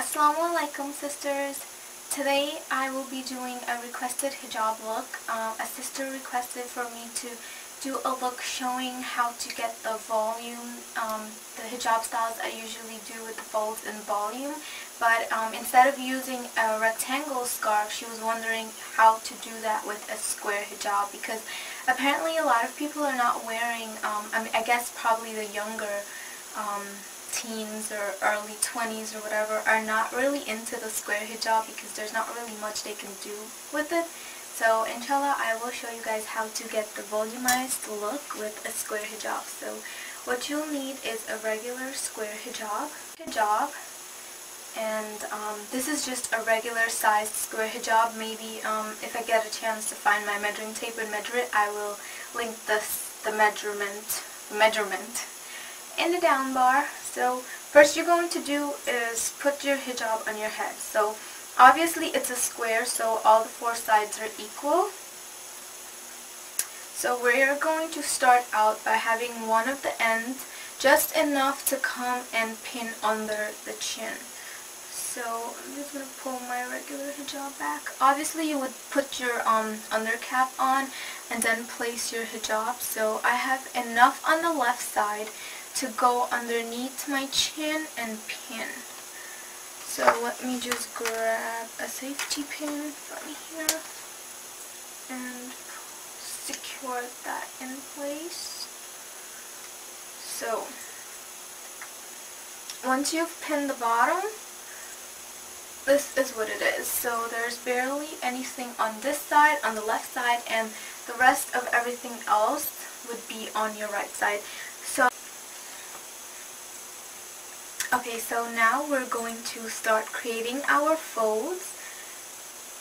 Assalamu alaikum sisters. Today I will be doing a requested hijab look. A sister requested for me to do a look showing how to get the volume, the hijab styles I usually do with the folds and volume. But instead of using a rectangle scarf, she was wondering how to do that with a square hijab, because apparently a lot of people are not wearing, I guess probably the younger teens or early 20s or whatever are not really into the square hijab because there's not really much they can do with it. So inshallah I will show you guys how to get the volumized look with a square hijab. So what you'll need is a regular square hijab, and this is just a regular sized square hijab. Maybe if I get a chance to find my measuring tape and measure it, I will link the measurement in the down bar. So first you're going to do is put your hijab on your head. So obviously it's a square, so all the four sides are equal. So we're going to start out by having one of the ends just enough to come and pin under the chin. So I'm just going to pull my regular hijab back. Obviously you would put your undercap on and then place your hijab. So I have enough on the left side to go underneath my chin and pin. So let me just grab a safety pin from here and secure that in place. So once you've pinned the bottom, this is what it is. So there's barely anything on this side, on the left side, and the rest of everything else would be on your right side. Okay, so now we're going to start creating our folds.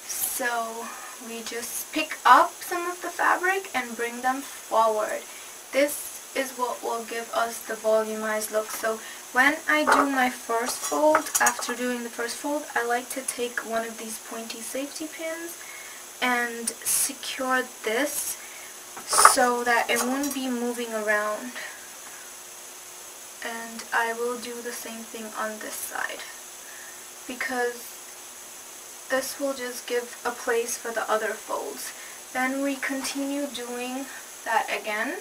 So we just pick up some of the fabric and bring them forward. This is what will give us the volumized look. So when I do my first fold, after doing the first fold, I like to take one of these pointy safety pins and secure this so that it won't be moving around. And I will do the same thing on this side, because this will just give a place for the other folds. Then we continue doing that again.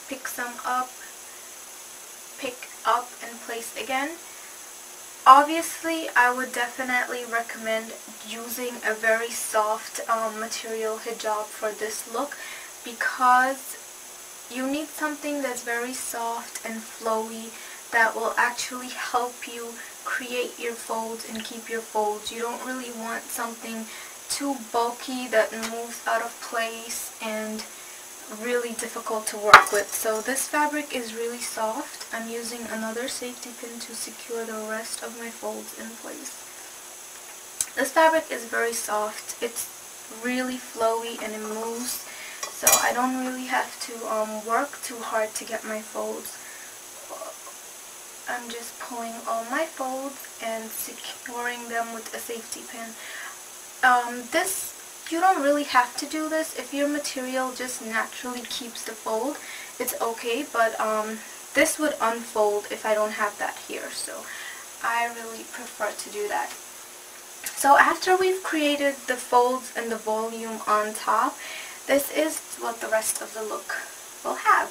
Pick some up, pick up and place again. Obviously I would definitely recommend using a very soft material hijab for this look, because you need something that's very soft and flowy that will actually help you create your folds and keep your folds. You don't really want something too bulky that moves out of place and really difficult to work with. So this fabric is really soft. I'm using another safety pin to secure the rest of my folds in place. This fabric is very soft. It's really flowy and it moves. So I don't really have to work too hard to get my folds. I'm just pulling all my folds and securing them with a safety pin. You don't really have to do this. If your material just naturally keeps the fold, it's okay, but this would unfold if I don't have that here, so I really prefer to do that. So after we've created the folds and the volume on top, this is what the rest of the look will have.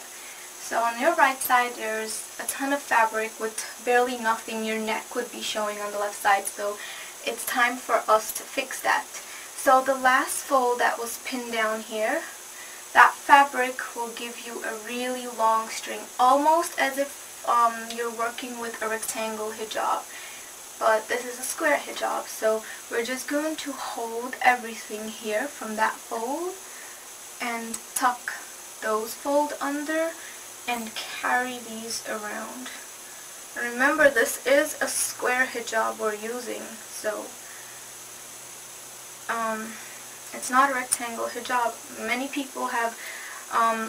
So on your right side there's a ton of fabric with barely nothing. Your neck would be showing on the left side, so it's time for us to fix that. So the last fold that was pinned down here, that fabric will give you a really long string, almost as if you're working with a rectangle hijab. But this is a square hijab, so we're just going to hold everything here from that fold and tuck those fold under and carry these around. And remember, this is a square hijab we're using, so it's not a rectangle hijab. Many people have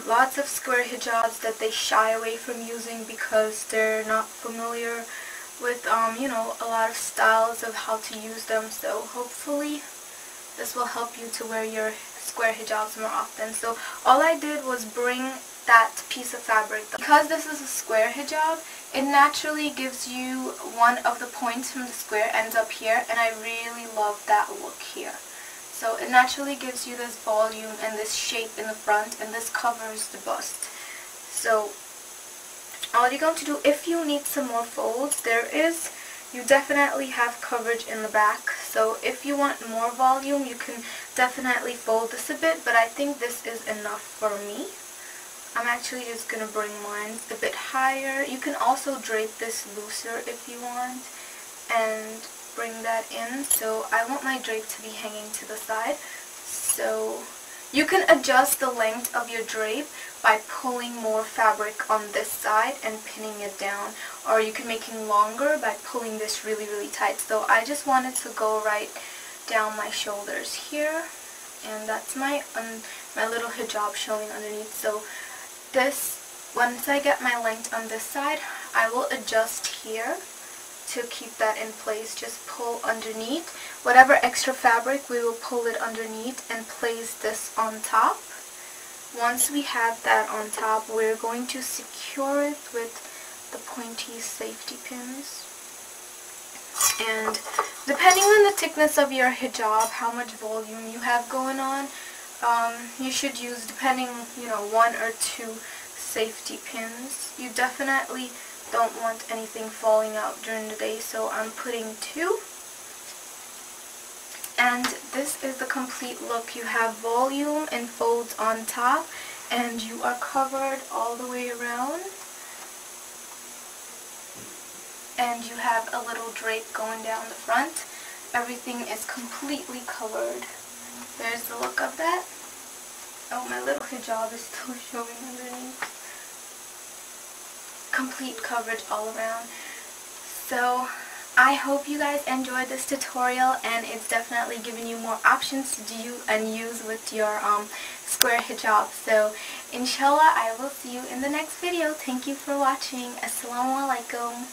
lots of square hijabs that they shy away from using because they're not familiar with you know, a lot of styles of how to use them. So hopefully this will help you to wear your square hijabs more often. So all I did was bring that piece of fabric. Because this is a square hijab, it naturally gives you one of the points from the square ends up here, and I really love that look here. So it naturally gives you this volume and this shape in the front, and this covers the bust. So all you're going to do, if you need some more folds, you definitely have coverage in the back. So if you want more volume, you can definitely fold this a bit, but I think this is enough for me. I'm actually just going to bring mine a bit higher. You can also drape this looser if you want and bring that in. So I want my drape to be hanging to the side. So you can adjust the length of your drape by pulling more fabric on this side and pinning it down, or you can make it longer by pulling this really, really tight. So I just wanted to go right down my shoulders here, and that's my little hijab showing underneath. So this, once I get my length on this side, I will adjust here to keep that in place. Just pull underneath. Whatever extra fabric, we will pull it underneath and place this on top. Once we have that on top, we're going to secure it with the pointy safety pins. And depending on the thickness of your hijab, how much volume you have going on, you should use, depending, 1 or 2 safety pins. You definitely don't want anything falling out during the day, so I'm putting 2. And this is the complete look. You have volume and folds on top, and you are covered all the way around. And you have a little drape going down the front. Everything is completely covered. There's the look of that. Oh, my little hijab is still showing underneath. Complete coverage all around. So I hope you guys enjoyed this tutorial, and it's definitely giving you more options to do and use with your square hijab. So inshallah, I will see you in the next video. Thank you for watching. Assalamu alaikum.